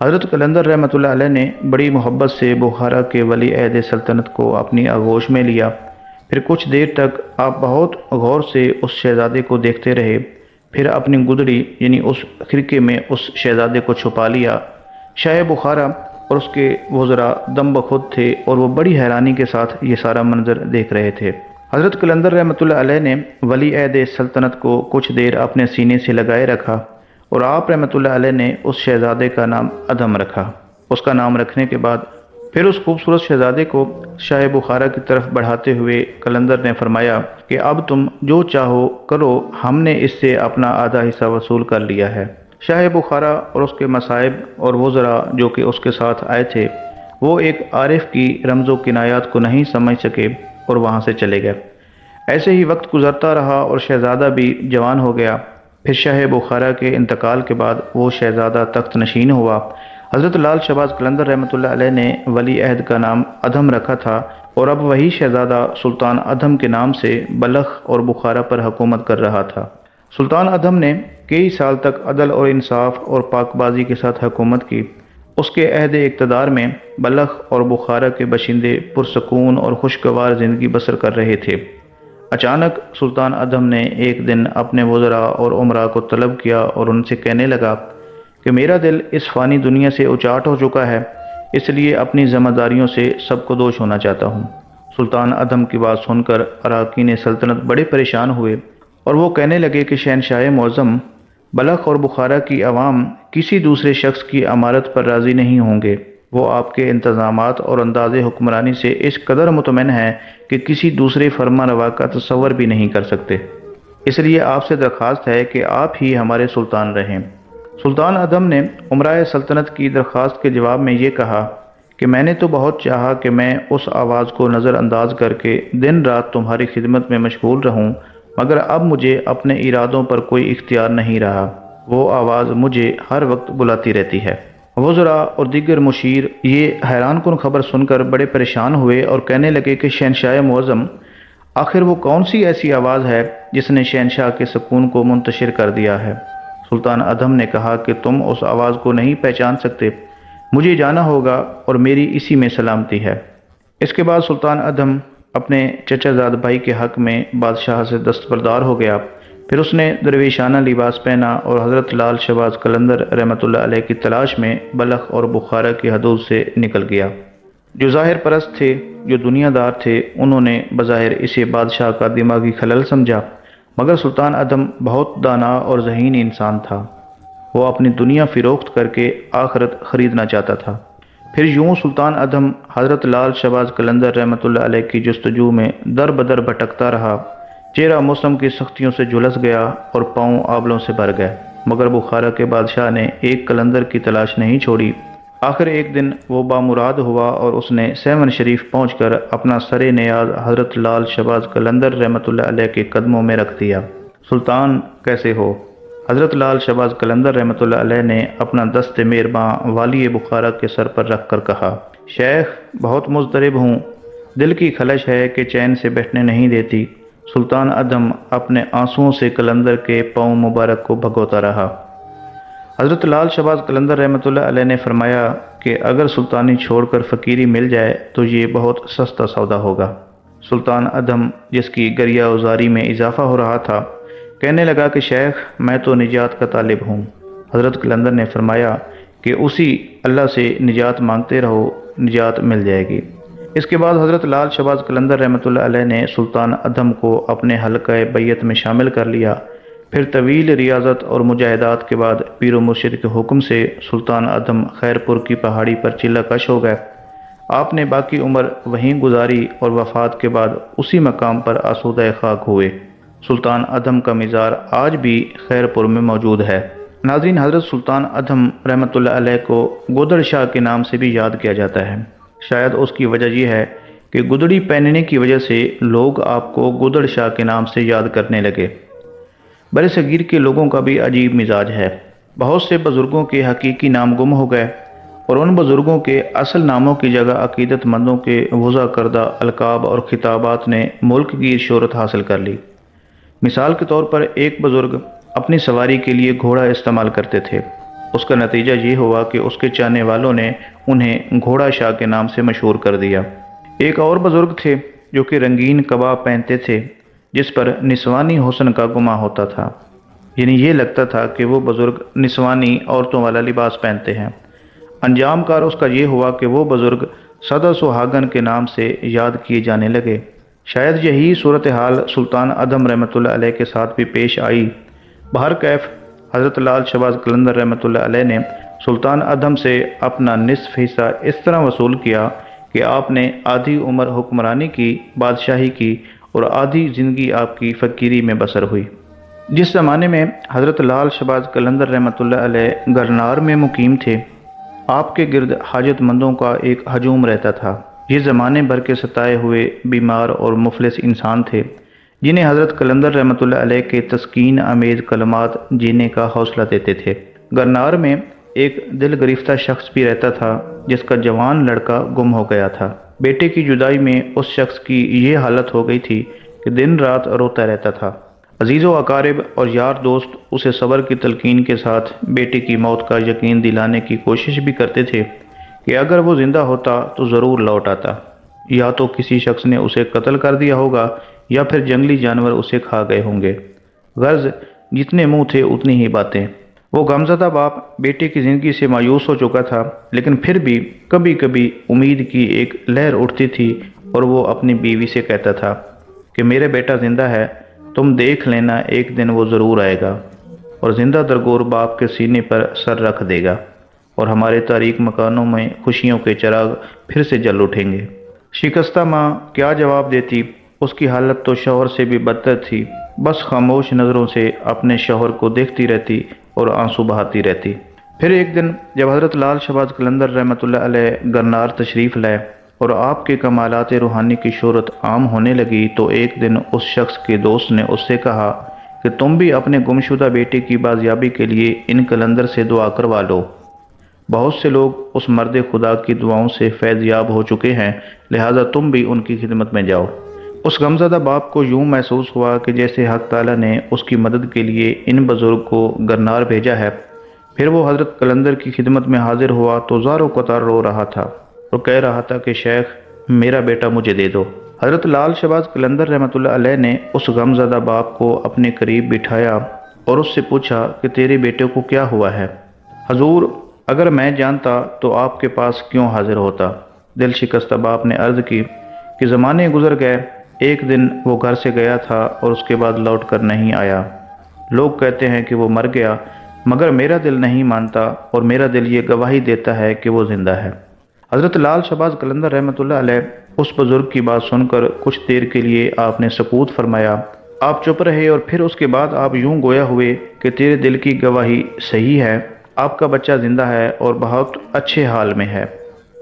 حضرت قلندر رحمۃ اللہ علیہ نے بڑی محبت سے بخارا کے ولی عہد سلطنت کو اپنی آغوش میں لیا۔ پھر کچھ دیر تک آپ بہت غور سے اس شہزادے کو دیکھتے رہے، پھر اپنی گدڑی یعنی اس خرقے میں اس شہزادے کو چھپا لیا۔ شاہ بخارا اور اس کے وزراء دم بخود تھے اور وہ بڑی حیرانی کے ساتھ یہ سارا منظر دیکھ رہے تھے۔ حضرت قلندر رحمۃ اللہ علیہ نے ولی عہد سلطنت کو کچھ دیر اپنے سینے سے لگائے رکھا اور آپ رحمۃ اللہ علیہ نے اس شہزادے کا نام ادھم رکھا۔ اس کا نام رکھنے کے بعد پھر اس خوبصورت شہزادے کو شاہ بخارا کی طرف بڑھاتے ہوئے قلندر نے فرمایا کہ اب تم جو چاہو کرو، ہم نے اس سے اپنا آدھا حصہ وصول کر لیا ہے۔ شاہ بخارا اور اس کے مصائب اور وزراء جو کہ اس کے ساتھ آئے تھے، وہ ایک عارف کی رمز و کنایات کو نہیں سمجھ سکے اور وہاں سے چلے گئے۔ ایسے ہی وقت گزرتا رہا اور شہزادہ بھی جوان ہو گیا۔ پھر شاہ بخارا کے انتقال کے بعد وہ شہزادہ تخت نشین ہوا۔ حضرت لال شہباز قلندر رحمۃ اللہ علیہ نے ولی عہد کا نام ادھم رکھا تھا اور اب وہی شہزادہ سلطان ادھم کے نام سے بلخ اور بخارا پر حکومت کر رہا تھا۔ سلطان ادھم نے کئی سال تک عدل اور انصاف اور پاک بازی کے ساتھ حکومت کی۔ اس کے عہد اقتدار میں بلخ اور بخارا کے باشندے پرسکون اور خوشگوار زندگی بسر کر رہے تھے۔ اچانک سلطان ادھم نے ایک دن اپنے وزراء اور امراء کو طلب کیا اور ان سے کہنے لگا کہ میرا دل اس فانی دنیا سے اچاٹ ہو چکا ہے، اس لیے اپنی ذمہ داریوں سے سب کو دوش ہونا چاہتا ہوں۔ سلطان ادھم کی بات سن کر اراکین سلطنت بڑے پریشان ہوئے اور وہ کہنے لگے کہ شہنشاہ معظم، بلخ اور بخارا کی عوام کسی دوسرے شخص کی امارت پر راضی نہیں ہوں گے۔ وہ آپ کے انتظامات اور انداز حکمرانی سے اس قدر مطمئن ہیں کہ کسی دوسرے فرما روا کا تصور بھی نہیں کر سکتے۔ اس لیے آپ سے درخواست ہے کہ آپ ہی ہمارے سلطان رہیں۔ سلطان ادھم نے امرائے سلطنت کی درخواست کے جواب میں یہ کہا کہ میں نے تو بہت چاہا کہ میں اس آواز کو نظر انداز کر کے دن رات تمہاری خدمت میں مشغول رہوں، مگر اب مجھے اپنے ارادوں پر کوئی اختیار نہیں رہا۔ وہ آواز مجھے ہر وقت بلاتی رہتی ہے۔ وزراء اور دیگر مشیر یہ حیران کن خبر سن کر بڑے پریشان ہوئے اور کہنے لگے کہ شہنشاہ معظم، آخر وہ کون سی ایسی آواز ہے جس نے شہنشاہ کے سکون کو منتشر کر دیا ہے؟ سلطان ادھم نے کہا کہ تم اس آواز کو نہیں پہچان سکتے، مجھے جانا ہوگا اور میری اسی میں سلامتی ہے۔ اس کے بعد سلطان ادھم اپنے چچا زاد بھائی کے حق میں بادشاہ سے دستبردار ہو گیا۔ پھر اس نے درویشانہ لباس پہنا اور حضرت لال شہباز قلندر رحمۃ اللہ علیہ کی تلاش میں بلخ اور بخارا کی حدود سے نکل گیا۔ جو ظاہر پرست تھے، جو دنیا دار تھے، انہوں نے بظاہر اسے بادشاہ کا دماغی خلل سمجھا، مگر سلطان ادھم بہت دانا اور ذہین انسان تھا۔ وہ اپنی دنیا فروخت کر کے آخرت خریدنا چاہتا تھا۔ پھر یوں سلطان ادھم حضرت لال شہباز قلندر رحمۃ اللہ علیہ کی جستجو میں در بدر بھٹکتا رہا۔ چہرہ موسم کی سختیوں سے جھلس گیا اور پاؤں آبلوں سے بھر گئے، مگر بخارا کے بادشاہ نے ایک قلندر کی تلاش نہیں چھوڑی۔ آخر ایک دن وہ بامراد ہوا اور اس نے سیون شریف پہنچ کر اپنا سر نیاز حضرت لال شہباز قلندر رحمۃ اللہ علیہ کے قدموں میں رکھ دیا۔ سلطان کیسے ہو؟ حضرت لال شہباز قلندر رحمۃ اللہ علیہ نے اپنا دست مہرباں والی بخارا کے سر پر رکھ کر کہا، شیخ بہت مضطرب ہوں، دل کی خلش ہے کہ چین سے بیٹھنے نہیں دیتی۔ سلطان ادھم اپنے آنسوؤں سے قلندر کے پاؤں مبارک کو بھگوتا رہا۔ حضرت لال شہباز قلندر رحمۃ اللہ علیہ نے فرمایا کہ اگر سلطانی چھوڑ کر فقیری مل جائے تو یہ بہت سستا سودا ہوگا۔ سلطان ادھم، جس کی گریہ ازاری میں اضافہ ہو رہا تھا، کہنے لگا کہ شیخ میں تو نجات کا طالب ہوں۔ حضرت قلندر نے فرمایا کہ اسی اللہ سے نجات مانگتے رہو، نجات مل جائے گی۔ اس کے بعد حضرت لال شہباز قلندر رحمۃ اللہ علیہ نے سلطان ادھم کو اپنے حلقہ بیعت میں شامل کر لیا۔ پھر طویل ریاضت اور مجاہدات کے بعد پیر و مرشد کے حکم سے سلطان ادھم خیر پور کی پہاڑی پر چلہ کش ہو گئے۔ آپ نے باقی عمر وہیں گزاری اور وفات کے بعد اسی مقام پر آسودہ خاک ہوئے۔ سلطان ادھم کا مزار آج بھی خیر پور میں موجود ہے۔ ناظرین، حضرت سلطان ادھم رحمۃ اللہ علیہ کو گودڑ شاہ کے نام سے بھی یاد کیا جاتا ہے۔ شاید اس کی وجہ یہ ہے کہ گدڑی پہننے کی وجہ سے لوگ آپ کو گودڑ شاہ کے نام سے یاد کرنے لگے۔ برِ صغیر کے لوگوں کا بھی عجیب مزاج ہے۔ بہت سے بزرگوں کے حقیقی نام گم ہو گئے اور ان بزرگوں کے اصل ناموں کی جگہ عقیدت مندوں کے وضع کردہ القاب اور خطابات نے ملک گیر شہرت حاصل کر لی۔ مثال کے طور پر ایک بزرگ اپنی سواری کے لیے گھوڑا استعمال کرتے تھے۔ اس کا نتیجہ یہ ہوا کہ اس کے چاہنے والوں نے انہیں گھوڑا شاہ کے نام سے مشہور کر دیا۔ ایک اور بزرگ تھے جو کہ رنگین کباب پہنتے تھے، جس پر نسوانی حسن کا گماں ہوتا تھا، یعنی یہ لگتا تھا کہ وہ بزرگ نسوانی عورتوں والا لباس پہنتے ہیں۔ انجام کار اس کا یہ ہوا کہ وہ بزرگ سدا سہاگن کے نام سے یاد کیے جانے لگے۔ شاید یہی صورتحال سلطان ادم رحمۃ اللہ علیہ کے ساتھ بھی پیش آئی۔ بہرکیف حضرت لال شہباز قلندر رحمۃ اللہ علیہ نے سلطان ادم سے اپنا نصف حصہ اس طرح وصول کیا کہ آپ نے آدھی عمر حکمرانی کی، بادشاہی کی، اور آدھی زندگی آپ کی فقیری میں بسر ہوئی۔ جس زمانے میں حضرت لال شہباز قلندر رحمۃ اللہ علیہ گرنار میں مقیم تھے، آپ کے گرد حاجت مندوں کا ایک ہجوم رہتا تھا۔ یہ زمانے بھر کے ستائے ہوئے بیمار اور مفلس انسان تھے، جنہیں حضرت قلندر رحمۃ اللہ علیہ کے تسکین آمیز کلمات جینے کا حوصلہ دیتے تھے۔ گرنار میں ایک دل گرفتہ شخص بھی رہتا تھا جس کا جوان لڑکا گم ہو گیا تھا۔ بیٹے کی جدائی میں اس شخص کی یہ حالت ہو گئی تھی کہ دن رات روتا رہتا تھا۔ عزیز و اقارب اور یار دوست اسے صبر کی تلقین کے ساتھ بیٹے کی موت کا یقین دلانے کی کوشش بھی کرتے تھے کہ اگر وہ زندہ ہوتا تو ضرور لوٹ آتا، یا تو کسی شخص نے اسے قتل کر دیا ہوگا یا پھر جنگلی جانور اسے کھا گئے ہوں گے۔ غرض جتنے منہ تھے اتنی ہی باتیں۔ وہ غمزدہ باپ بیٹے کی زندگی سے مایوس ہو چکا تھا، لیکن پھر بھی کبھی کبھی امید کی ایک لہر اٹھتی تھی اور وہ اپنی بیوی سے کہتا تھا کہ میرے بیٹا زندہ ہے، تم دیکھ لینا، ایک دن وہ ضرور آئے گا اور زندہ درگور باپ کے سینے پر سر رکھ دے گا اور ہمارے تاریک مکانوں میں خوشیوں کے چراغ پھر سے جل اٹھیں گے۔ شکستہ ماں کیا جواب دیتی؟ اس کی حالت تو شوہر سے بھی بدتر تھی، بس خاموش نظروں سے اپنے شوہر کو دیکھتی رہتی اور آنسو بہاتی رہتی۔ پھر ایک دن جب حضرت لال شہباز قلندر رحمۃ اللہ علیہ گرنار تشریف لائے اور آپ کے کمالات روحانی کی شہرت عام ہونے لگی، تو ایک دن اس شخص کے دوست نے اس سے کہا کہ تم بھی اپنے گمشدہ بیٹے کی بازیابی کے لیے ان قلندر سے دعا کروا لو۔ بہت سے لوگ اس مرد خدا کی دعاؤں سے فیض یاب ہو چکے ہیں، لہٰذا تم بھی ان کی خدمت میں جاؤ۔ اس غمزدہ باپ کو یوں محسوس ہوا کہ جیسے حق تعالیٰ نے اس کی مدد کے لیے ان بزرگ کو گرنار بھیجا ہے۔ پھر وہ حضرت قلندر کی خدمت میں حاضر ہوا تو زار و قطار رو رہا تھا اور کہہ رہا تھا کہ شیخ میرا بیٹا مجھے دے دو۔ حضرت لال شہباز قلندر رحمۃ اللہ علیہ نے اس غمزدہ باپ کو اپنے قریب بٹھایا اور اس سے پوچھا کہ تیرے بیٹے کو کیا ہوا ہے؟ حضور، اگر میں جانتا تو آپ کے پاس کیوں حاضر ہوتا؟ دل شکستہ باپ نے عرض کی کہ زمانے گزر گئے، ایک دن وہ گھر سے گیا تھا اور اس کے بعد لوٹ کر نہیں آیا۔ لوگ کہتے ہیں کہ وہ مر گیا، مگر میرا دل نہیں مانتا اور میرا دل یہ گواہی دیتا ہے کہ وہ زندہ ہے۔ حضرت لال شہباز قلندر رحمۃ اللہ علیہ اس بزرگ کی بات سن کر کچھ دیر کے لیے آپ نے سکوت فرمایا۔ آپ چپ رہے اور پھر اس کے بعد آپ یوں گویا ہوئے کہ تیرے دل کی گواہی صحیح ہے، آپ کا بچہ زندہ ہے اور بہت اچھے حال میں ہے۔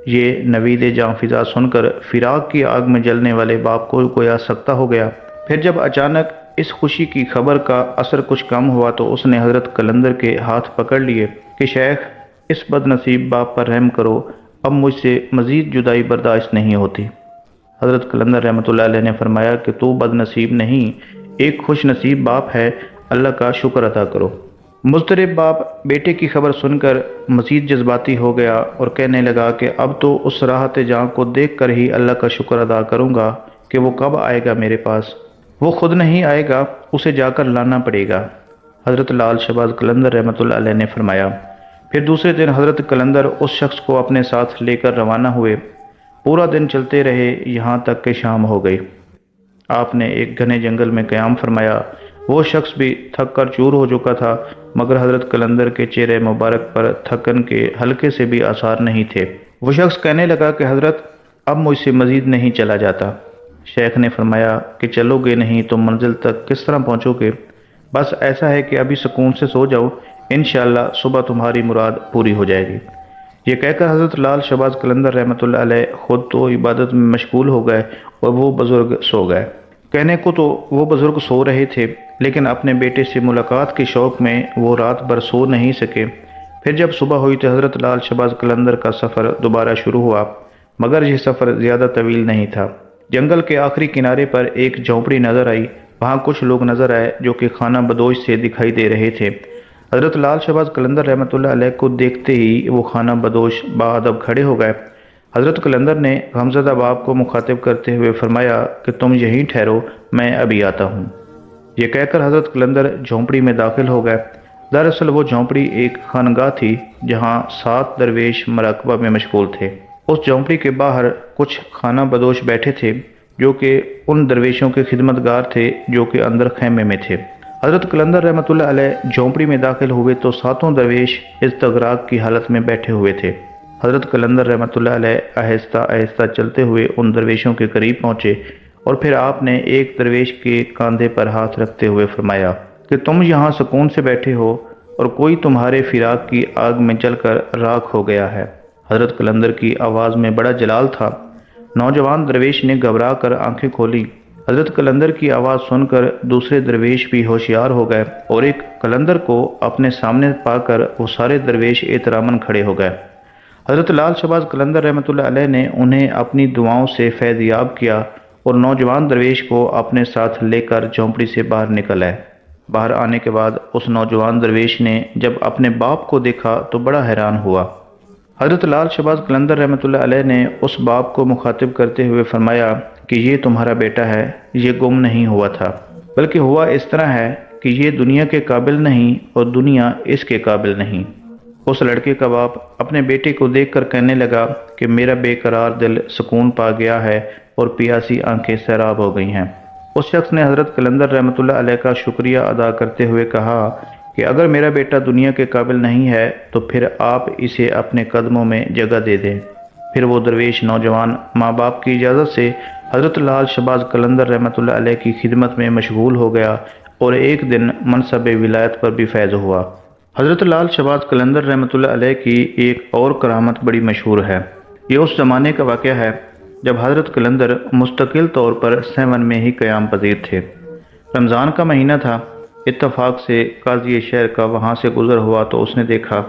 یہ نوید جاں فضا سن کر فراق کی آگ میں جلنے والے باپ کو گویا سکتا ہو گیا۔ پھر جب اچانک اس خوشی کی خبر کا اثر کچھ کم ہوا تو اس نے حضرت قلندر کے ہاتھ پکڑ لیے کہ شیخ اس بد نصیب باپ پر رحم کرو، اب مجھ سے مزید جدائی برداشت نہیں ہوتی۔ حضرت قلندر رحمۃ اللہ علیہ نے فرمایا کہ تو بد نصیب نہیں، ایک خوش نصیب باپ ہے، اللہ کا شکر ادا کرو۔ مضطرب باپ بیٹے کی خبر سن کر مزید جذباتی ہو گیا اور کہنے لگا کہ اب تو اس راحت جاں کو دیکھ کر ہی اللہ کا شکر ادا کروں گا کہ وہ کب آئے گا میرے پاس۔ وہ خود نہیں آئے گا، اسے جا کر لانا پڑے گا، حضرت لال شہباز قلندر رحمۃ اللہ علیہ نے فرمایا۔ پھر دوسرے دن حضرت قلندر اس شخص کو اپنے ساتھ لے کر روانہ ہوئے۔ پورا دن چلتے رہے یہاں تک کہ شام ہو گئی۔ آپ نے ایک گھنے جنگل میں قیام فرمایا۔ وہ شخص بھی تھک کر چور ہو چکا تھا، مگر حضرت قلندر کے چہرے مبارک پر تھکن کے ہلکے سے بھی آثار نہیں تھے۔ وہ شخص کہنے لگا کہ حضرت اب مجھ سے مزید نہیں چلا جاتا۔ شیخ نے فرمایا کہ چلو گے نہیں تو منزل تک کس طرح پہنچو گے؟ بس ایسا ہے کہ ابھی سکون سے سو جاؤ، انشاءاللہ صبح تمہاری مراد پوری ہو جائے گی۔ یہ کہہ کر حضرت لال شہباز قلندر رحمۃ اللہ علیہ خود تو عبادت میں مشغول ہو گئے اور وہ بزرگ سو گئے۔ کہنے کو تو وہ بزرگ سو رہے تھے، لیکن اپنے بیٹے سے ملاقات کے شوق میں وہ رات بھر سو نہیں سکے۔ پھر جب صبح ہوئی تو حضرت لال شہباز قلندر کا سفر دوبارہ شروع ہوا، مگر یہ سفر زیادہ طویل نہیں تھا۔ جنگل کے آخری کنارے پر ایک جھونپڑی نظر آئی۔ وہاں کچھ لوگ نظر آئے جو کہ خانہ بدوش سے دکھائی دے رہے تھے۔ حضرت لال شہباز قلندر رحمۃ اللہ علیہ کو دیکھتے ہی وہ خانہ بدوش باادب کھڑے ہو گئے۔ حضرت قلندر نے غمزدہ باپ کو مخاطب کرتے ہوئے فرمایا کہ تم یہیں ٹھہرو، میں ابھی آتا ہوں۔ یہ کہہ کر حضرت قلندر جھونپڑی میں داخل ہو گئے۔ دراصل وہ جھونپڑی ایک خانقاہ تھی جہاں 7 درویش مراقبہ میں مشغول تھے۔ اس جھونپڑی کے باہر کچھ خانہ بدوش بیٹھے تھے جو کہ ان درویشوں کے خدمتگار تھے جو کہ اندر خیمے میں تھے۔ حضرت قلندر رحمۃ اللہ علیہ جھونپڑی میں داخل ہوئے تو 7 درویش استغراق کی حالت میں بیٹھے ہوئے تھے۔ حضرت قلندر رحمۃ اللہ علیہ آہستہ آہستہ چلتے ہوئے ان درویشوں کے قریب پہنچے اور پھر آپ نے ایک درویش کے کاندھے پر ہاتھ رکھتے ہوئے فرمایا کہ تم یہاں سکون سے بیٹھے ہو اور کوئی تمہارے فراق کی آگ میں جل کر راکھ ہو گیا ہے۔ حضرت قلندر کی آواز میں بڑا جلال تھا۔ نوجوان درویش نے گھبرا کر آنکھیں کھولی۔ حضرت قلندر کی آواز سن کر دوسرے درویش بھی ہوشیار ہو گئے اور ایک قلندر کو اپنے سامنے پا کر وہ سارے درویش احتراماً کھڑے ہو گئے۔ حضرت لال شہباز قلندر رحمۃ اللہ علیہ نے انہیں اپنی دعاؤں سے فیض یاب کیا اور نوجوان درویش کو اپنے ساتھ لے کر جھونپڑی سے باہر نکل آئے۔ باہر آنے کے بعد اس نوجوان درویش نے جب اپنے باپ کو دیکھا تو بڑا حیران ہوا۔ حضرت لال شہباز قلندر رحمۃ اللہ علیہ نے اس باپ کو مخاطب کرتے ہوئے فرمایا کہ یہ تمہارا بیٹا ہے، یہ گم نہیں ہوا تھا، بلکہ ہوا اس طرح ہے کہ یہ دنیا کے قابل نہیں اور دنیا اس کے قابل نہیں۔ اس لڑکے کا باپ اپنے بیٹے کو دیکھ کر کہنے لگا کہ میرا بے قرار دل سکون پا گیا ہے اور پیاسی آنکھیں سیراب ہو گئی ہیں۔ اس شخص نے حضرت قلندر رحمۃ اللہ علیہ کا شکریہ ادا کرتے ہوئے کہا کہ اگر میرا بیٹا دنیا کے قابل نہیں ہے تو پھر آپ اسے اپنے قدموں میں جگہ دے دیں۔ پھر وہ درویش نوجوان ماں باپ کی اجازت سے حضرت لال شہباز قلندر رحمۃ اللہ علیہ کی خدمت میں مشغول ہو گیا اور ایک دن منصب ولایت پر بھی فیض ہوا۔ حضرت لال شہباز قلندر رحمۃ اللہ علیہ کی ایک اور کرامت بڑی مشہور ہے۔ یہ اس زمانے کا واقعہ ہے جب حضرت قلندر مستقل طور پر 7 میں ہی قیام پذیر تھے۔ رمضان کا مہینہ تھا۔ اتفاق سے قاضی شہر کا وہاں سے گزر ہوا تو اس نے دیکھا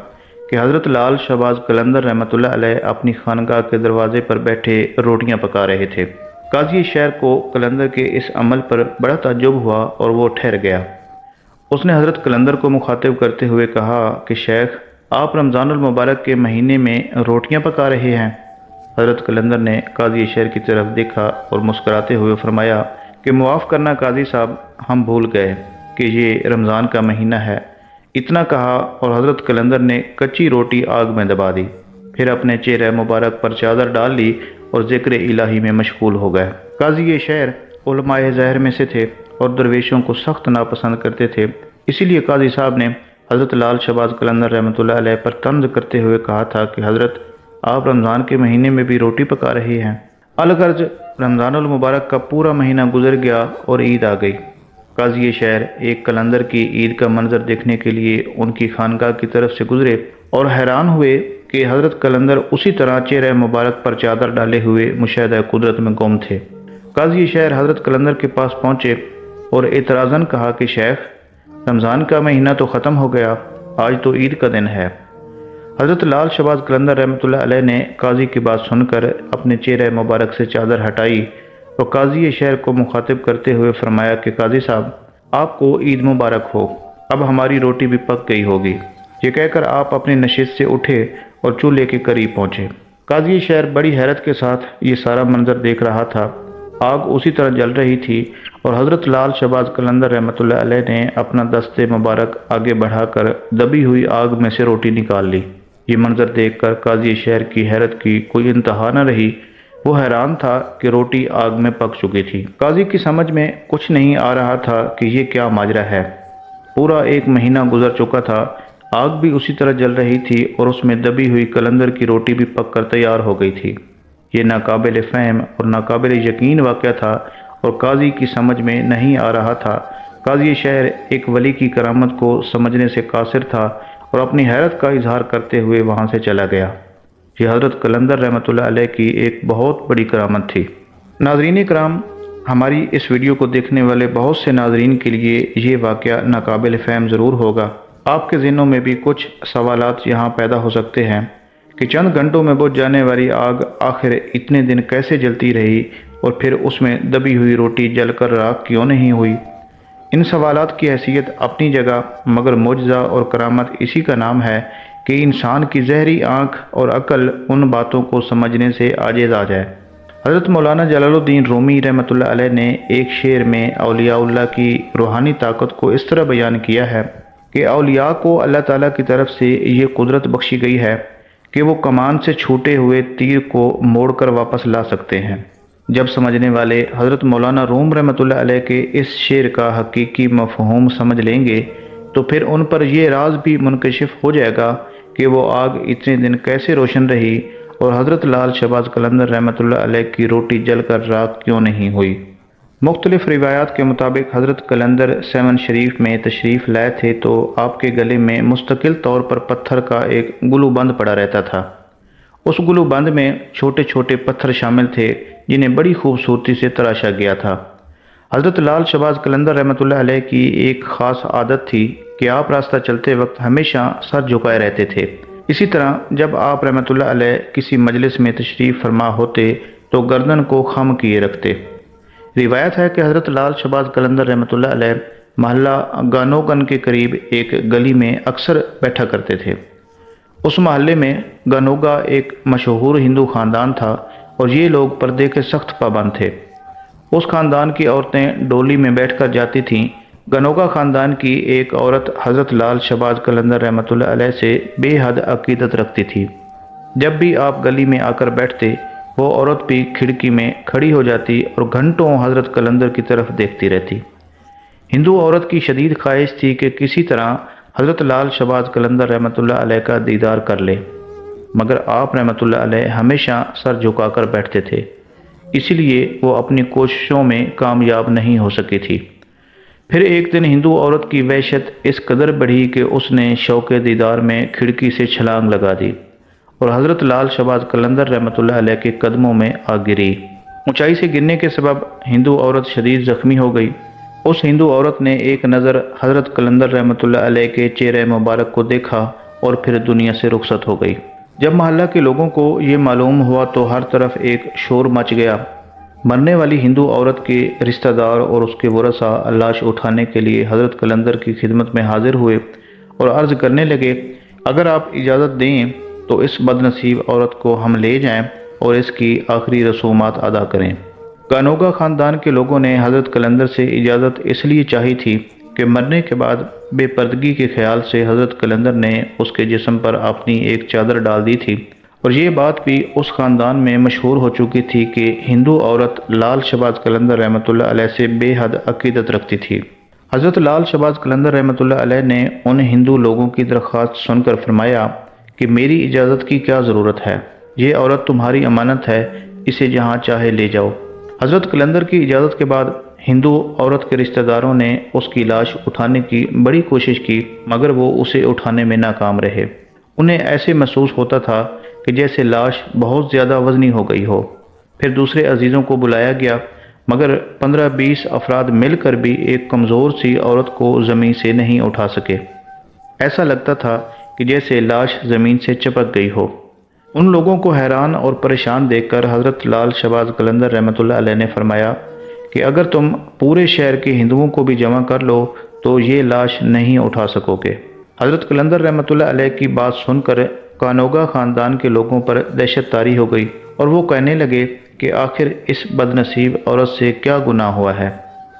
کہ حضرت لال شہباز قلندر رحمۃ اللہ علیہ اپنی خانقاہ کے دروازے پر بیٹھے روٹیاں پکا رہے تھے۔ قاضی شہر کو قلندر کے اس عمل پر بڑا تعجب ہوا اور وہ ٹھہر گیا۔ اس نے حضرت قلندر کو مخاطب کرتے ہوئے کہا کہ شیخ، آپ رمضان المبارک کے مہینے میں روٹیاں پکا رہے ہیں؟ حضرت قلندر نے قاضی شہر کی طرف دیکھا اور مسکراتے ہوئے فرمایا کہ معاف کرنا قاضی صاحب، ہم بھول گئے کہ یہ رمضان کا مہینہ ہے۔ اتنا کہا اور حضرت قلندر نے کچی روٹی آگ میں دبا دی، پھر اپنے چہرہ مبارک پر چادر ڈال لی اور ذکر الہی میں مشغول ہو گئے۔ قاضی شہر علماء ظاہر میں سے تھے اور درویشوں کو سخت ناپسند کرتے تھے، اسی لیے قاضی صاحب نے حضرت لال شہباز قلندر رحمۃ اللہ علیہ پر طنز کرتے ہوئے کہا تھا کہ حضرت، آپ رمضان کے مہینے میں بھی روٹی پکا رہے ہیں۔ الغرض رمضان المبارک کا پورا مہینہ گزر گیا اور عید آ گئی۔ قاضی شہر ایک قلندر کی عید کا منظر دیکھنے کے لیے ان کی خانقاہ کی طرف سے گزرے اور حیران ہوئے کہ حضرت قلندر اسی طرح چہرہ مبارک پر چادر ڈالے ہوئے مشاہدہ قدرت میں گم تھے۔ قاضی شہر حضرت قلندر کے پاس پہنچے اور اعتراضاً کہا کہ شیخ، رمضان کا مہینہ تو ختم ہو گیا، آج تو عید کا دن ہے۔ حضرت لال شہباز قلندر رحمۃ اللہ علیہ نے قاضی کی بات سن کر اپنے چہرہ مبارک سے چادر ہٹائی اور قاضی شہر کو مخاطب کرتے ہوئے فرمایا کہ قاضی صاحب، آپ کو عید مبارک ہو، اب ہماری روٹی بھی پک گئی ہوگی۔ یہ کہہ کر آپ اپنی نشست سے اٹھے اور چولہے کے قریب پہنچے۔ قاضی شہر بڑی حیرت کے ساتھ یہ سارا منظر دیکھ رہا تھا۔ آگ اسی طرح جل رہی تھی اور حضرت لال شہباز قلندر رحمۃ اللہ علیہ نے اپنا دست مبارک آگے بڑھا کر دبی ہوئی آگ میں سے روٹی نکال لی۔ یہ منظر دیکھ کر قاضی شہر کی حیرت کی کوئی انتہا نہ رہی۔ وہ حیران تھا کہ روٹی آگ میں پک چکی تھی۔ قاضی کی سمجھ میں کچھ نہیں آ رہا تھا کہ یہ کیا ماجرا ہے۔ پورا ایک مہینہ گزر چکا تھا، آگ بھی اسی طرح جل رہی تھی اور اس میں دبی ہوئی قلندر کی روٹی بھی پک کر تیار ہو گئی تھی۔ یہ ناقابل فہم اور ناقابل یقین واقعہ تھا اور قاضی کی سمجھ میں نہیں آ رہا تھا۔ قاضی شہر ایک ولی کی کرامت کو سمجھنے سے قاصر تھا اور اپنی حیرت کا اظہار کرتے ہوئے وہاں سے چلا گیا۔ یہ حضرت قلندر رحمۃ اللہ علیہ کی ایک بہت بڑی کرامت تھی۔ ناظرین کرام، ہماری اس ویڈیو کو دیکھنے والے بہت سے ناظرین کے لیے یہ واقعہ ناقابل فہم ضرور ہوگا۔ آپ کے ذہنوں میں بھی کچھ سوالات یہاں پیدا ہو سکتے ہیں کہ چند گھنٹوں میں بجھ جانے والی آگ آخر اتنے دن کیسے جلتی رہی اور پھر اس میں دبی ہوئی روٹی جل کر راکھ کیوں نہیں ہوئی؟ ان سوالات کی حیثیت اپنی جگہ، مگر معجزہ اور کرامت اسی کا نام ہے کہ انسان کی ظاہری آنکھ اور عقل ان باتوں کو سمجھنے سے عاجز آ جائے۔ حضرت مولانا جلال الدین رومی رحمۃ اللہ علیہ نے ایک شعر میں اولیاء اللہ کی روحانی طاقت کو اس طرح بیان کیا ہے کہ اولیاء کو اللہ تعالیٰ کی طرف سے یہ قدرت بخشی گئی ہے کہ وہ کمان سے چھوٹے ہوئے تیر کو موڑ کر واپس لا سکتے ہیں۔ جب سمجھنے والے حضرت مولانا روم رحمۃ اللہ علیہ کے اس شعر کا حقیقی مفہوم سمجھ لیں گے تو پھر ان پر یہ راز بھی منکشف ہو جائے گا کہ وہ آگ اتنے دن کیسے روشن رہی اور حضرت لال شہباز قلندر رحمۃ اللہ علیہ کی روٹی جل کر راکھ کیوں نہیں ہوئی۔ مختلف روایات کے مطابق حضرت قلندر سیون شریف میں تشریف لائے تھے تو آپ کے گلے میں مستقل طور پر پتھر کا ایک گلو بند پڑا رہتا تھا۔ اس گلو بند میں چھوٹے چھوٹے پتھر شامل تھے جنہیں بڑی خوبصورتی سے تراشا گیا تھا۔ حضرت لال شہباز قلندر رحمۃ اللہ علیہ کی ایک خاص عادت تھی کہ آپ راستہ چلتے وقت ہمیشہ سر جھکائے رہتے تھے۔ اسی طرح جب آپ رحمۃ اللہ علیہ کسی مجلس میں تشریف فرما ہوتے تو گردن کو خم کیے رکھتے۔ روایت ہے کہ حضرت لال شہباز قلندر رحمۃ اللہ علیہ محلہ گانوگن کے قریب ایک گلی میں اکثر بیٹھا کرتے تھے۔ اس محلے میں گانوگا ایک مشہور ہندو خاندان تھا اور یہ لوگ پردے کے سخت پابند تھے۔ اس خاندان کی عورتیں ڈولی میں بیٹھ کر جاتی تھیں۔ گنوگا خاندان کی ایک عورت حضرت لال شہباز قلندر رحمۃ اللہ علیہ سے بے حد عقیدت رکھتی تھی۔ جب بھی آپ گلی میں آ کر بیٹھتے وہ عورت بھی کھڑکی میں کھڑی ہو جاتی اور گھنٹوں حضرت قلندر کی طرف دیکھتی رہتی۔ ہندو عورت کی شدید خواہش تھی کہ کسی طرح حضرت لال شہباز قلندر رحمۃ اللہ علیہ کا دیدار کر لے، مگر آپ رحمۃ اللہ علیہ ہمیشہ سر جھکا کر بیٹھتے تھے، اسی لیے وہ اپنی کوششوں میں کامیاب نہیں ہو سکی تھی۔ پھر ایک دن ہندو عورت کی وحشت اس قدر بڑھی کہ اس نے شوق دیدار میں کھڑکی سے چھلانگ لگا دی اور حضرت لال شہباز قلندر رحمۃ اللہ علیہ کے قدموں میں آ گری۔ اونچائی سے گرنے کے سبب ہندو عورت شدید زخمی ہو گئی۔ اس ہندو عورت نے ایک نظر حضرت قلندر رحمۃ اللہ علیہ کے چہرے مبارک کو دیکھا اور پھر دنیا سے رخصت ہو گئی۔ جب محلہ کے لوگوں کو یہ معلوم ہوا تو ہر طرف ایک شور مچ گیا۔ مرنے والی ہندو عورت کے رشتہ دار اور اس کے ورثاء لاش اٹھانے کے لیے حضرت قلندر کی خدمت میں حاضر ہوئے اور عرض کرنے لگے، اگر آپ اجازت دیں تو اس بد نصیب عورت کو ہم لے جائیں اور اس کی آخری رسومات ادا کریں۔ گانوگا خاندان کے لوگوں نے حضرت قلندر سے اجازت اس لیے چاہی تھی کہ مرنے کے بعد بے پردگی کے خیال سے حضرت قلندر نے اس کے جسم پر اپنی ایک چادر ڈال دی تھی، اور یہ بات بھی اس خاندان میں مشہور ہو چکی تھی کہ ہندو عورت لال شہباز قلندر رحمۃ اللہ علیہ سے بے حد عقیدت رکھتی تھی۔ حضرت لال شہباز قلندر رحمۃ اللہ علیہ نے ان ہندو لوگوں کی درخواست سن کر فرمایا کہ میری اجازت کی کیا ضرورت ہے، یہ عورت تمہاری امانت ہے، اسے جہاں چاہے لے جاؤ۔ حضرت قلندر کی اجازت کے بعد ہندو عورت کے رشتہ داروں نے اس کی لاش اٹھانے کی بڑی کوشش کی، مگر وہ اسے اٹھانے میں ناکام رہے۔ انہیں ایسے محسوس ہوتا تھا کہ جیسے لاش بہت زیادہ وزنی ہو گئی ہو۔ پھر دوسرے عزیزوں کو بلایا گیا، مگر 15-20 افراد مل کر بھی ایک کمزور سی عورت کو زمین سے نہیں اٹھا سکے۔ ایسا لگتا تھا کہ جیسے لاش زمین سے چپک گئی ہو۔ ان لوگوں کو حیران اور پریشان دیکھ کر حضرت لال شہباز قلندر رحمۃ اللہ علیہ نے فرمایا کہ اگر تم پورے شہر کے ہندوؤں کو بھی جمع کر لو تو یہ لاش نہیں اٹھا سکو گے۔ حضرت قلندر رحمۃ اللہ علیہ کی بات سن کر کانوگا خاندان کے لوگوں پر دہشت طاری ہو گئی اور وہ کہنے لگے کہ آخر اس بد نصیب عورت سے کیا گناہ ہوا ہے۔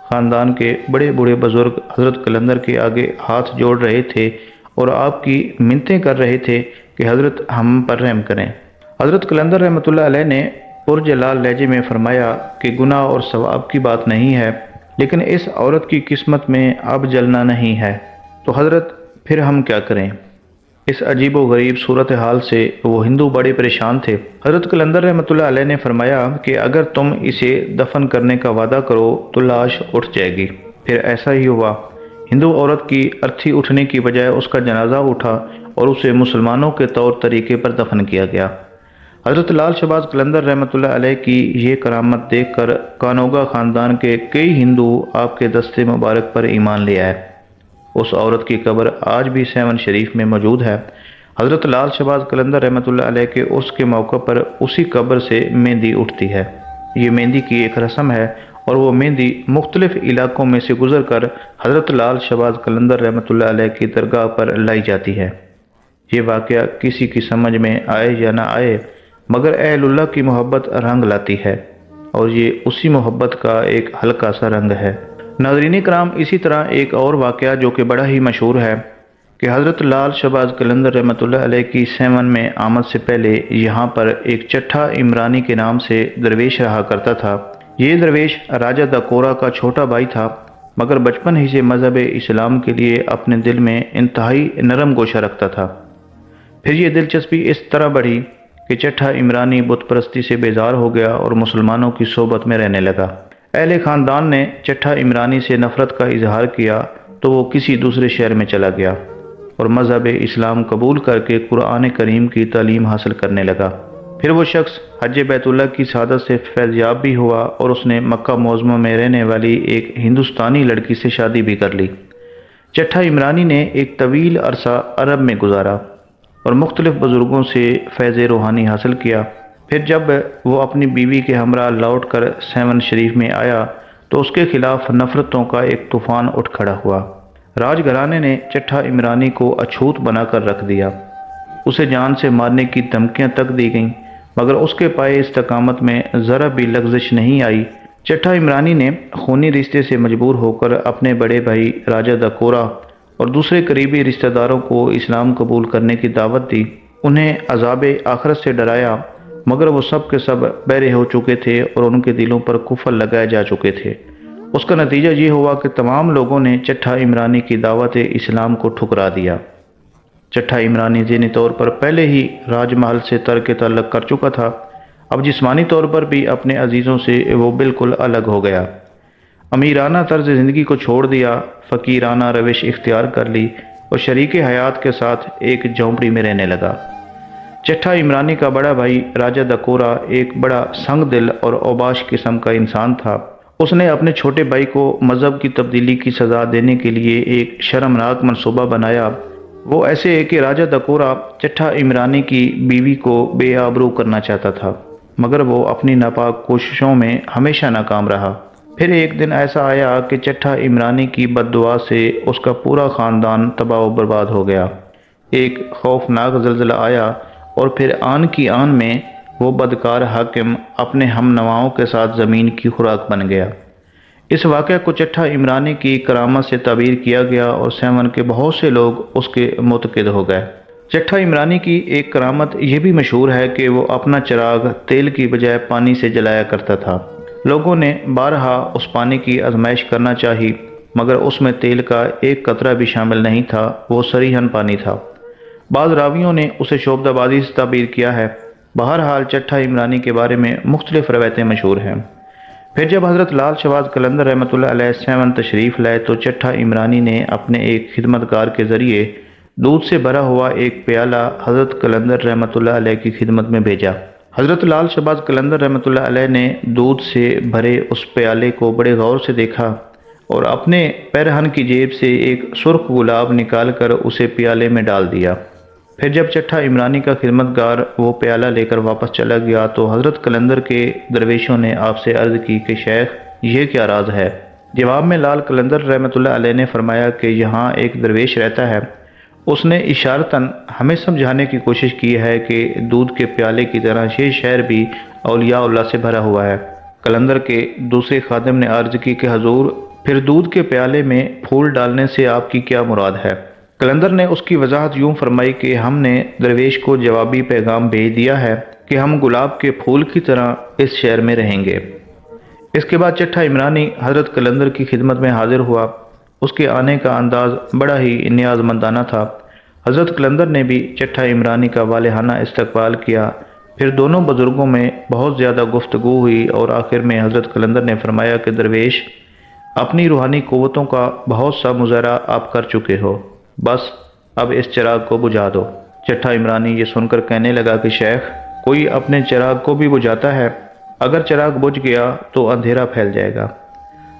خاندان کے بڑے بوڑھے بزرگ حضرت قلندر کے آگے ہاتھ جوڑ رہے تھے اور آپ کی منتیں کر رہے تھے کہ حضرت ہم پر رحم کریں۔ حضرت قلندر رحمۃ اللہ علیہ نے پرجلال لہجے میں فرمایا کہ گناہ اور ثواب کی بات نہیں ہے، لیکن اس عورت کی قسمت میں اب جلنا نہیں ہے، تو حضرت پھر ہم کیا کریں؟ اس عجیب و غریب صورتحال سے وہ ہندو بڑے پریشان تھے۔ حضرت قلندر رحمۃ اللہ علیہ نے فرمایا کہ اگر تم اسے دفن کرنے کا وعدہ کرو تو لاش اٹھ جائے گی۔ پھر ایسا ہی ہوا۔ ہندو عورت کی ارتھی اٹھنے کی بجائے اس کا جنازہ اٹھا اور اسے مسلمانوں کے طور طریقے پر دفن کیا گیا۔ حضرت لال شہباز قلندر رحمۃ اللہ علیہ کی یہ کرامت دیکھ کر کانوگا خاندان کے کئی ہندو آپ کے دستے مبارک پر ایمان لے آئے۔ اس عورت کی قبر آج بھی سیون شریف میں موجود ہے۔ حضرت لال شہباز قلندر رحمۃ اللہ علیہ کے عرس کے موقع پر اسی قبر سے مہندی اٹھتی ہے۔ یہ مہندی کی ایک رسم ہے اور وہ مہندی مختلف علاقوں میں سے گزر کر حضرت لال شہباز قلندر رحمۃ اللہ علیہ کی درگاہ پر لائی جاتی ہے۔ یہ واقعہ کسی کی سمجھ میں آئے یا نہ آئے، مگر اہل اللہ کی محبت رنگ لاتی ہے، اور یہ اسی محبت کا ایک ہلکا سا رنگ ہے۔ ناظرین کرام، اسی طرح ایک اور واقعہ جو کہ بڑا ہی مشہور ہے کہ حضرت لال شہباز قلندر رحمۃ اللہ علیہ کی سیون میں آمد سے پہلے یہاں پر ایک چٹھا عمرانی کے نام سے درویش رہا کرتا تھا۔ یہ درویش راجہ دکورہ کا چھوٹا بھائی تھا، مگر بچپن ہی سے مذہب اسلام کے لیے اپنے دل میں انتہائی نرم گوشہ رکھتا تھا۔ پھر یہ دلچسپی اس طرح بڑھی کہ چٹھا عمرانی بت پرستی سے بیزار ہو گیا اور مسلمانوں کی صحبت میں رہنے لگا۔ اہل خاندان نے چٹھا عمرانی سے نفرت کا اظہار کیا تو وہ کسی دوسرے شہر میں چلا گیا اور مذہب اسلام قبول کر کے قرآن کریم کی تعلیم حاصل کرنے لگا۔ پھر وہ شخص حج بیت اللہ کی سعادت سے فیضیاب بھی ہوا اور اس نے مکہ معظمہ میں رہنے والی ایک ہندوستانی لڑکی سے شادی بھی کر لی۔ چٹھا عمرانی نے ایک طویل عرصہ عرب میں گزارا اور مختلف بزرگوں سے فیض روحانی حاصل کیا۔ پھر جب وہ اپنی بیوی کے ہمراہ لوٹ کر سیون شریف میں آیا تو اس کے خلاف نفرتوں کا ایک طوفان اٹھ کھڑا ہوا۔ راج گھرانے نے چٹھا عمرانی کو اچھوت بنا کر رکھ دیا۔ اسے جان سے مارنے کی دھمکیاں تک دی گئیں، مگر اس کے پائے استقامت میں ذرا بھی لغزش نہیں آئی۔ چٹھا عمرانی نے خونی رشتے سے مجبور ہو کر اپنے بڑے بھائی راجہ دکورہ اور دوسرے قریبی رشتہ داروں کو اسلام قبول کرنے کی دعوت دی۔ انہیں عذاب آخرت سے ڈرایا، مگر وہ سب کے سب بہرے ہو چکے تھے اور ان کے دلوں پر کفر لگائے جا چکے تھے۔ اس کا نتیجہ یہ ہوا کہ تمام لوگوں نے چٹھا عمرانی کی دعوت اسلام کو ٹھکرا دیا۔ چٹھا عمرانی ذہنی طور پر پہلے ہی راج محل سے ترک تعلق کر چکا تھا، اب جسمانی طور پر بھی اپنے عزیزوں سے وہ بالکل الگ ہو گیا۔ امیرانہ طرز زندگی کو چھوڑ دیا، فقیرانہ روش اختیار کر لی اور شریک حیات کے ساتھ ایک جھونپڑی میں رہنے لگا۔ چٹھا عمرانی کا بڑا بھائی راجہ دکورہ ایک بڑا سنگ دل اور اوباش قسم کا انسان تھا۔ اس نے اپنے چھوٹے بھائی کو مذہب کی تبدیلی کی سزا دینے کے لیے ایک شرمناک منصوبہ بنایا۔ وہ ایسے ہے کہ راجہ دکورہ چٹھا عمرانی کی بیوی کو بے آبرو کرنا چاہتا تھا، مگر وہ اپنی ناپاک کوششوں میں ہمیشہ ناکام رہا۔ پھر ایک دن ایسا آیا کہ چٹھا عمرانی کی بد دعا سے اس کا پورا خاندان تباہ و برباد ہو گیا۔ ایک خوفناک زلزلہ آیا اور پھر آن کی آن میں وہ بدکار حاکم اپنے ہم نواؤں کے ساتھ زمین کی خوراک بن گیا۔ اس واقعہ کو چٹھا عمرانی کی کرامت سے تعبیر کیا گیا اور سیون کے بہت سے لوگ اس کے معتقد ہو گئے۔ چٹھا عمرانی کی ایک کرامت یہ بھی مشہور ہے کہ وہ اپنا چراغ تیل کی بجائے پانی سے جلایا کرتا تھا۔ لوگوں نے بارہا اس پانی کی آزمائش کرنا چاہی، مگر اس میں تیل کا ایک قطرہ بھی شامل نہیں تھا، وہ صریحاً پانی تھا۔ بعض راویوں نے اسے شعبدہ بازی سے تعبیر کیا ہے۔ بہرحال چٹھا عمرانی کے بارے میں مختلف روایتیں مشہور ہیں۔ پھر جب حضرت لال شہباز قلندر رحمۃ اللہ علیہ سیون تشریف لائے تو چٹھا عمرانی نے اپنے ایک خدمتگار کے ذریعے دودھ سے بھرا ہوا ایک پیالہ حضرت قلندر رحمۃ اللہ علیہ کی خدمت میں بھیجا۔ حضرت لال شہباز قلندر رحمۃ اللہ علیہ نے دودھ سے بھرے اس پیالے کو بڑے غور سے دیکھا اور اپنے پیرہن کی جیب سے ایک سرخ گلاب نکال کر اسے پیالے میں ڈال دیا۔ پھر جب چٹھا عمرانی کا خدمتگار وہ پیالہ لے کر واپس چلا گیا تو حضرت قلندر کے درویشوں نے آپ سے عرض کی کہ شیخ یہ کیا راز ہے؟ جواب میں لال قلندر رحمۃ اللہ علیہ نے فرمایا کہ یہاں ایک درویش رہتا ہے، اس نے اشارتاً ہمیں سمجھانے کی کوشش کی ہے کہ دودھ کے پیالے کی طرح یہ شہر بھی اولیاء اللہ سے بھرا ہوا ہے۔ قلندر کے دوسرے خادم نے عرض کی کہ حضور پھر دودھ کے پیالے میں پھول ڈالنے سے آپ کی کیا مراد ہے؟ قلندر نے اس کی وضاحت یوں فرمائی کہ ہم نے درویش کو جوابی پیغام بھیج دیا ہے کہ ہم گلاب کے پھول کی طرح اس شہر میں رہیں گے۔ اس کے بعد چٹھا عمرانی حضرت قلندر کی خدمت میں حاضر ہوا۔ اس کے آنے کا انداز بڑا ہی نیاز مندانہ تھا۔ حضرت قلندر نے بھی چٹھا عمرانی کا والہانہ استقبال کیا۔ پھر دونوں بزرگوں میں بہت زیادہ گفتگو ہوئی اور آخر میں حضرت قلندر نے فرمایا کہ درویش اپنی روحانی قوتوں کا بہت سا مظاہرہ آپ کر چکے ہو، بس اب اس چراغ کو بجھا دو۔ چٹھا عمرانی یہ سن کر کہنے لگا کہ شیخ کوئی اپنے چراغ کو بھی بجھاتا ہے، اگر چراغ بجھ گیا تو اندھیرا پھیل جائے گا۔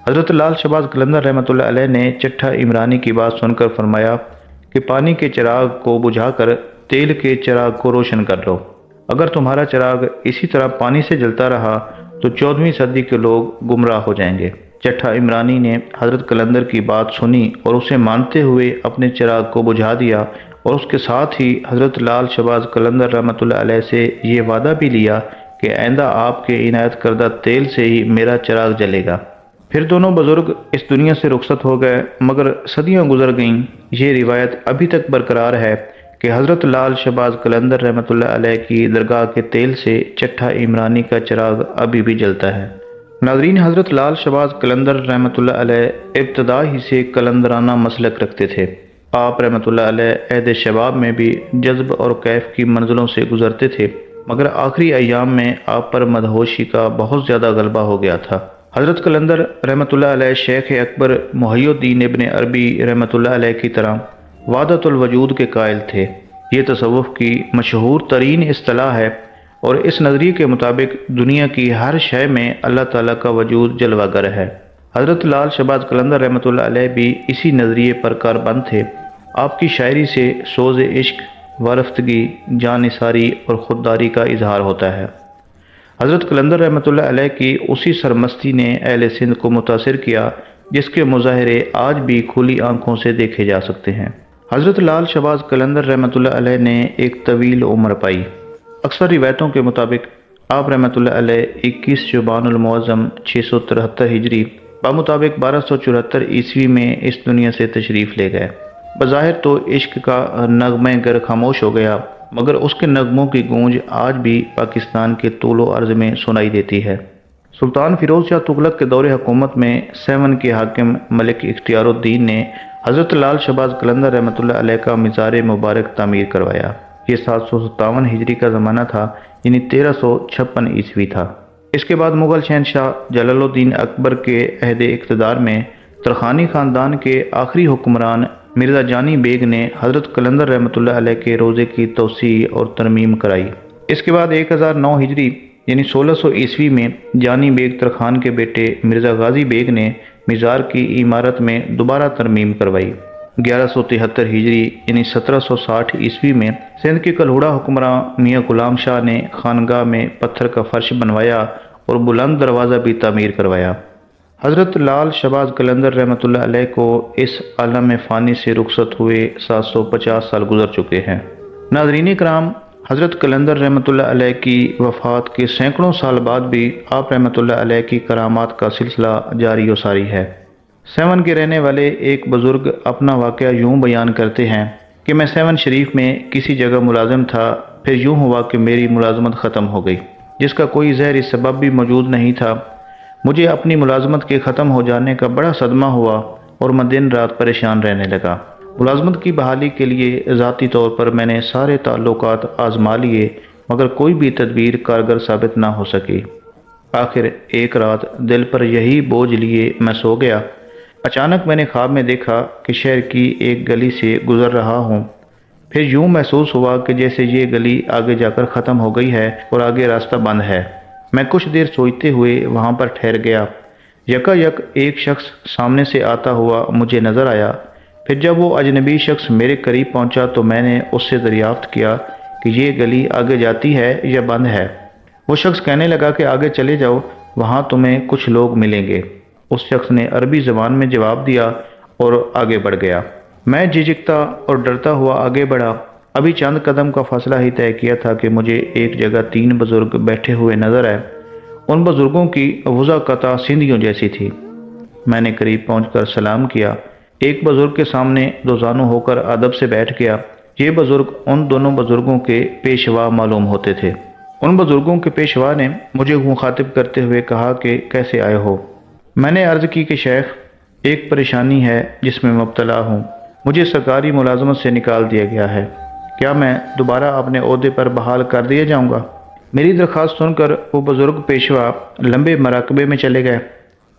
حضرت لال شہباز قلندر رحمۃ اللہ علیہ نے چٹھا عمرانی کی بات سن کر فرمایا کہ پانی کے چراغ کو بجھا کر تیل کے چراغ کو روشن کر لو۔ اگر تمہارا چراغ اسی طرح پانی سے جلتا رہا تو 14ویں صدی کے لوگ گمراہ ہو جائیں گے۔ چٹھا عمرانی نے حضرت قلندر کی بات سنی اور اسے مانتے ہوئے اپنے چراغ کو بجھا دیا، اور اس کے ساتھ ہی حضرت لال شہباز قلندر رحمۃ اللہ علیہ سے یہ وعدہ بھی لیا کہ آئندہ آپ کے عنایت کردہ تیل سے ہی میرا چراغ جلے گا۔ پھر دونوں بزرگ اس دنیا سے رخصت ہو گئے، مگر صدیاں گزر گئیں۔ یہ روایت ابھی تک برقرار ہے کہ حضرت لال شہباز قلندر رحمۃ اللہ علیہ کی درگاہ کے تیل سے چٹھا عمرانی کا چراغ ابھی بھی جلتا ہے۔ ناظرین، حضرت لال شہباز قلندر رحمۃ اللہ علیہ ابتدا ہی سے قلندرانہ مسلک رکھتے تھے۔ آپ رحمۃ اللہ علیہ عہد شباب میں بھی جذب اور کیف کی منزلوں سے گزرتے تھے، مگر آخری ایام میں آپ پر مدہوشی کا بہت زیادہ غلبہ ہو گیا تھا۔ حضرت قلندر رحمۃ اللہ علیہ شیخ اکبر محی الدین ابن عربی رحمۃ اللہ علیہ کی طرح وحدت الوجود کے قائل تھے۔ یہ تصوف کی مشہور ترین اصطلاح ہے، اور اس نظریے کے مطابق دنیا کی ہر شے میں اللہ تعالیٰ کا وجود جلوہ گر ہے۔ حضرت لال شہباز قلندر رحمۃ اللہ علیہ بھی اسی نظریے پر کاربند تھے۔ آپ کی شاعری سے سوز عشق، وارفتگی، جانثاری اور خودداری کا اظہار ہوتا ہے۔ حضرت قلندر رحمۃ اللہ علیہ کی اسی سرمستی نے اہل سندھ کو متاثر کیا، جس کے مظاہرے آج بھی کھلی آنکھوں سے دیکھے جا سکتے ہیں۔ حضرت لال شہباز قلندر رحمۃ اللہ علیہ نے ایک طویل عمر پائی۔ اکثر روایتوں کے مطابق آپ رحمۃ اللہ علیہ 21 شعبان المعظم 673 ہجری بمطابق 1274 عیسوی میں اس دنیا سے تشریف لے گئے۔ بظاہر تو عشق کا نغمہ گر خاموش ہو گیا، مگر اس کے نغموں کی گونج آج بھی پاکستان کے طول و عرض میں سنائی دیتی ہے۔ سلطان فیروز شاہ تغلق کے دور حکومت میں سیون کے حاکم ملک اختیار الدین نے حضرت لال شہباز قلندر رحمۃ اللہ علیہ کا مزار مبارک تعمیر کروایا۔ یہ 757 ہجری کا زمانہ تھا، یعنی 1356 عیسوی تھا۔ اس کے بعد مغل شہنشاہ جلال الدین اکبر کے عہد اقتدار میں ترخانی خاندان کے آخری حکمران مرزا جانی بیگ نے حضرت قلندر رحمۃ اللہ علیہ کے روضے کی توسیع اور ترمیم کرائی۔ اس کے بعد 1009 ہجری یعنی 1600 عیسوی میں جانی بیگ ترخان کے بیٹے مرزا غازی بیگ نے مزار کی عمارت میں دوبارہ ترمیم کروائی۔ 1173 ہجری یعنی 1760 عیسوی میں سندھ کے کلہوڑا حکمراں میاں غلام شاہ نے خانگاہ میں پتھر کا فرش بنوایا اور بلند دروازہ بھی تعمیر کروایا۔ حضرت لال شہباز قلندر رحمۃ اللہ علیہ کو اس عالم فانی سے رخصت ہوئے 750 سال گزر چکے ہیں۔ ناظرین کرام، حضرت قلندر رحمۃ اللہ علیہ کی وفات کے سینکڑوں سال بعد بھی آپ رحمۃ اللہ علیہ کی کرامات کا سلسلہ جاری و ساری ہے۔ سیون کے رہنے والے ایک بزرگ اپنا واقعہ یوں بیان کرتے ہیں کہ میں سیون شریف میں کسی جگہ ملازم تھا، پھر یوں ہوا کہ میری ملازمت ختم ہو گئی، جس کا کوئی ظاہری سبب بھی موجود نہیں تھا۔ مجھے اپنی ملازمت کے ختم ہو جانے کا بڑا صدمہ ہوا اور میں دن رات پریشان رہنے لگا۔ ملازمت کی بحالی کے لیے ذاتی طور پر میں نے سارے تعلقات آزما لیے، مگر کوئی بھی تدبیر کارگر ثابت نہ ہو سکی۔ آخر ایک رات دل پر یہی بوجھ لیے میں سو گیا۔ اچانک میں نے خواب میں دیکھا کہ شہر کی ایک گلی سے گزر رہا ہوں۔ پھر یوں محسوس ہوا کہ جیسے یہ گلی آگے جا کر ختم ہو گئی ہے اور آگے راستہ بند ہے۔ میں کچھ دیر سوچتے ہوئے وہاں پر ٹھہر گیا۔ یکا یک ایک شخص سامنے سے آتا ہوا مجھے نظر آیا۔ پھر جب وہ اجنبی شخص میرے قریب پہنچا تو میں نے اس سے دریافت کیا کہ یہ گلی آگے جاتی ہے یا بند ہے۔ وہ شخص کہنے لگا کہ آگے چلے جاؤ، وہاں تمہیں کچھ لوگ ملیں گے۔ اس شخص نے عربی زبان میں جواب دیا اور آگے بڑھ گیا۔ میں جھجکتا اور ڈرتا ہوا آگے بڑھا۔ ابھی چند قدم کا فاصلہ ہی طے کیا تھا کہ مجھے ایک جگہ 3 بزرگ بیٹھے ہوئے نظر آئے۔ ان بزرگوں کی وضع قطع سندھیوں جیسی تھی۔ میں نے قریب پہنچ کر سلام کیا۔ ایک بزرگ کے سامنے دوزانو ہو کر ادب سے بیٹھ گیا۔ یہ بزرگ ان دونوں بزرگوں کے پیشوا معلوم ہوتے تھے۔ ان بزرگوں کے پیشوا نے مجھے مخاطب کرتے ہوئے کہا کہ کیسے آئے ہو؟ میں نے عرض کی کہ شیخ، ایک پریشانی ہے جس میں مبتلا ہوں۔ مجھے سرکاری ملازمت سے نکال دیا گیا ہے۔ کیا میں دوبارہ اپنے عہدے پر بحال کر دیا جاؤں گا؟ میری درخواست سن کر وہ بزرگ پیشوا لمبے مراقبے میں چلے گئے۔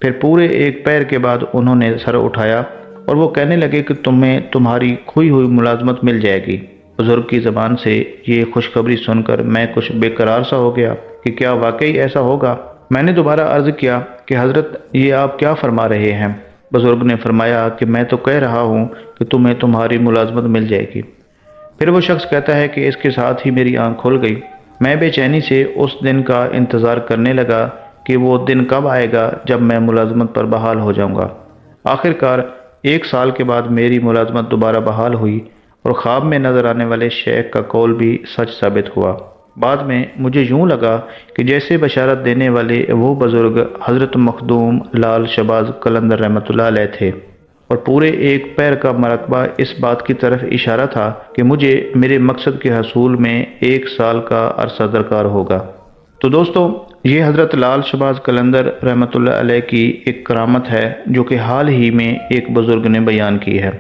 پھر پورے ایک پیر کے بعد انہوں نے سر اٹھایا اور وہ کہنے لگے کہ تمہیں تمہاری کھوئی ہوئی ملازمت مل جائے گی۔ بزرگ کی زبان سے یہ خوشخبری سن کر میں کچھ بے قرار سا ہو گیا کہ کیا واقعی ایسا ہوگا؟ میں نے دوبارہ عرض کیا کہ حضرت، یہ آپ کیا فرما رہے ہیں؟ بزرگ نے فرمایا کہ میں تو کہہ رہا ہوں کہ تمہیں تمہاری ملازمت مل جائے گی۔ پھر وہ شخص کہتا ہے کہ اس کے ساتھ ہی میری آنکھ کھل گئی۔ میں بے چینی سے اس دن کا انتظار کرنے لگا کہ وہ دن کب آئے گا جب میں ملازمت پر بحال ہو جاؤں گا۔ آخر کار 1 سال کے بعد میری ملازمت دوبارہ بحال ہوئی اور خواب میں نظر آنے والے شیخ کا قول بھی سچ ثابت ہوا۔ بعد میں مجھے یوں لگا کہ جیسے بشارت دینے والے وہ بزرگ حضرت مخدوم لال شہباز قلندر رحمۃ اللہ علیہ تھے، اور پورے ایک پیر کا مراقبہ اس بات کی طرف اشارہ تھا کہ مجھے میرے مقصد کے حصول میں 1 سال کا عرصہ درکار ہوگا۔ تو دوستو، یہ حضرت لال شہباز قلندر رحمۃ اللہ علیہ کی ایک کرامت ہے جو کہ حال ہی میں ایک بزرگ نے بیان کی ہے۔